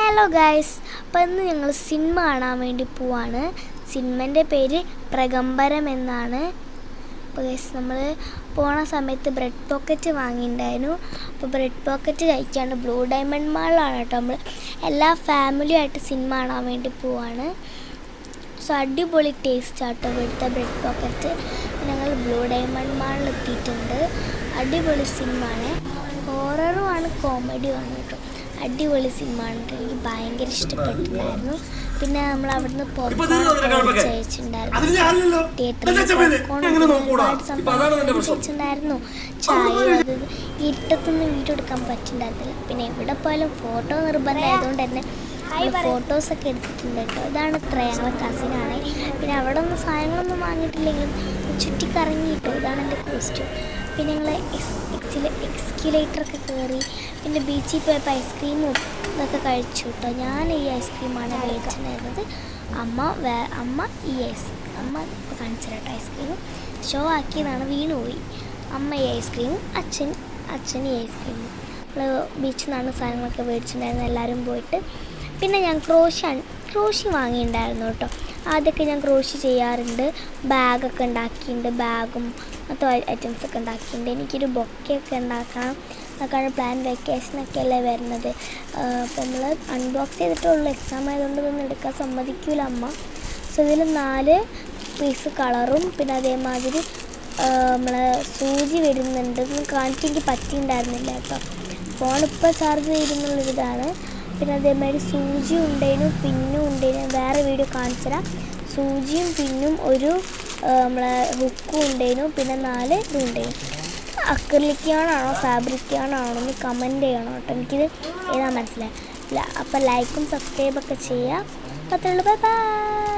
Hello guys, അപ്പോൾ ഇന്ന് ഞങ്ങൾ സിനിമ കാണാൻ വേണ്ടി പോവാണ്. സിനിമേൻ്റെ പേര് പ്രകമ്പരം എന്നാണ്. അപ്പോൾ ഗൈസ്, നമ്മൾ പോണ സമയത്ത് ബ്രെഡ് പോക്കറ്റ് വാങ്ങിയിട്ടുണ്ടായിരുന്നു. അപ്പോൾ ബ്രെഡ് പോക്കറ്റ് കഴിക്കാണ്ട് ബ്ലൂ ഡയമണ്ട് മാളിലാണ് കേട്ടോ. നമ്മൾ എല്ലാ ഫാമിലിയായിട്ട് സിനിമ കാണാൻ വേണ്ടി പോവാണ്. സോ അടിപൊളി ടേസ്റ്റ് ആട്ടോ ഇവിടുത്തെ ബ്രെഡ് പോക്കറ്റ്. ഞങ്ങൾ ബ്ലൂ ഡയമണ്ട് മാളിൽ എത്തിയിട്ടുണ്ട്. അടിപൊളി സിനിമയാണ്, ഹോററുമാണ് കോമഡിയുമാണ് കേട്ടോ. അടിപൊളി സിനിമ ആണ്, എനിക്ക് ഭയങ്കര ഇഷ്ടപ്പെട്ടിട്ടുണ്ടായിരുന്നു. പിന്നെ നമ്മൾ അവിടുന്ന് കഴിച്ചിട്ടുണ്ടായിരുന്നു. തിയേറ്ററിൽ ഒരുപാട് സംഭവം കഴിച്ചിട്ടുണ്ടായിരുന്നു. ചായ അത് ഇരുട്ടത്തൊന്നും വീഡിയോ എടുക്കാൻ പറ്റിയിട്ടുണ്ടായിരുന്നില്ല. പിന്നെ എവിടെ പോയാലും ഫോട്ടോ നിർബന്ധമായതുകൊണ്ട് തന്നെ ഫോട്ടോസൊക്കെ എടുത്തിട്ടുണ്ട് കേട്ടോ. ഇതാണ് ഞങ്ങളെ കസിനാണ്. പിന്നെ അവിടെ ഒന്നും സാധനങ്ങളൊന്നും വാങ്ങിയിട്ടില്ലെങ്കിലും ചുറ്റിക്കറങ്ങിയിട്ടോ. ഇതാണ് എൻ്റെ കോസ്റ്റ്യൂം. പിന്നെ ഞങ്ങൾ എക്സ്കിലേറ്ററൊക്കെ കയറി പിന്നെ ബീച്ചിൽ പോയപ്പോൾ ഐസ്ക്രീമും ഇതൊക്കെ കഴിച്ചു കേട്ടോ. ഞാൻ ഈ ഐസ്ക്രീമാണ് കഴിച്ചിട്ടുണ്ടായിരുന്നത്. അമ്മ ഇപ്പോൾ കാണിച്ചു കേട്ടോ. ഐസ്ക്രീം ഷോ ആക്കിയതാണ്, വീണുപോയി. അമ്മ ഈ ഐസ്ക്രീമും അച്ഛൻ ഈ ഐസ്ക്രീമും. നമ്മൾ ബീച്ചിൽ നിന്നാണ് സാധനങ്ങളൊക്കെ മേടിച്ചിട്ടുണ്ടായിരുന്നു എല്ലാവരും പോയിട്ട്. പിന്നെ ഞാൻ ക്രോഷി വാങ്ങിയിട്ടുണ്ടായിരുന്നു കേട്ടോ. ആദ്യമൊക്കെ ഞാൻ ക്രോഷി ചെയ്യാറുണ്ട്. ബാഗൊക്കെ ഉണ്ടാക്കിയിട്ടുണ്ട്, ബാഗും മറ്റു ഐറ്റംസൊക്കെ ഉണ്ടാക്കിയിട്ടുണ്ട്. എനിക്കൊരു ബൊക്കെയൊക്കെ ഉണ്ടാക്കണം എന്നൊക്കെയാണ് പ്ലാൻ. വെക്കേഷനൊക്കെ അല്ലേ വരുന്നത്. അപ്പോൾ നമ്മൾ അൺബോക്സ് ചെയ്തിട്ടുള്ളൂ. എക്സാം ആയതുകൊണ്ട് ഇതൊന്നും എടുക്കാൻ സമ്മതിക്കില്ല അമ്മ. സോ ഇതിൽ 4 പീസ് കളറും പിന്നെ അതേമാതിരി നമ്മൾ സൂചി വരുന്നുണ്ട്. കാണിക്കാൻ എനിക്ക് പറ്റിയിട്ടുണ്ടായിരുന്നില്ല കേട്ടോ. ഫോണിപ്പോൾ ചാർജ് ചെയ്തെന്നുള്ളൊരിതാണ്. പിന്നെ അതേമാതിരി സൂചി ഉണ്ടേനും പിന്നും ഉണ്ടേനും വേറെ വീഡിയോ കാണിച്ചുതരാം. സൂചിയും പിന്നും ഒരു നമ്മളെ ഹുക്കും ഉണ്ടേനും പിന്നെ 4 ഇതും ഉണ്ടേനും. അക്രിലിക്കാണാണോ ഫാബ്രിക്കാണോ എന്ന് കമൻറ്റ് ചെയ്യണം കേട്ടോ. എനിക്കിത് ഏതാ മനസ്സിലായില്ല. അപ്പോൾ ലൈക്കും സബ്സ്ക്രൈബൊക്കെ ചെയ്യാം. അപ്പോൾ അത്രയുള്ളൂ. Bye bye.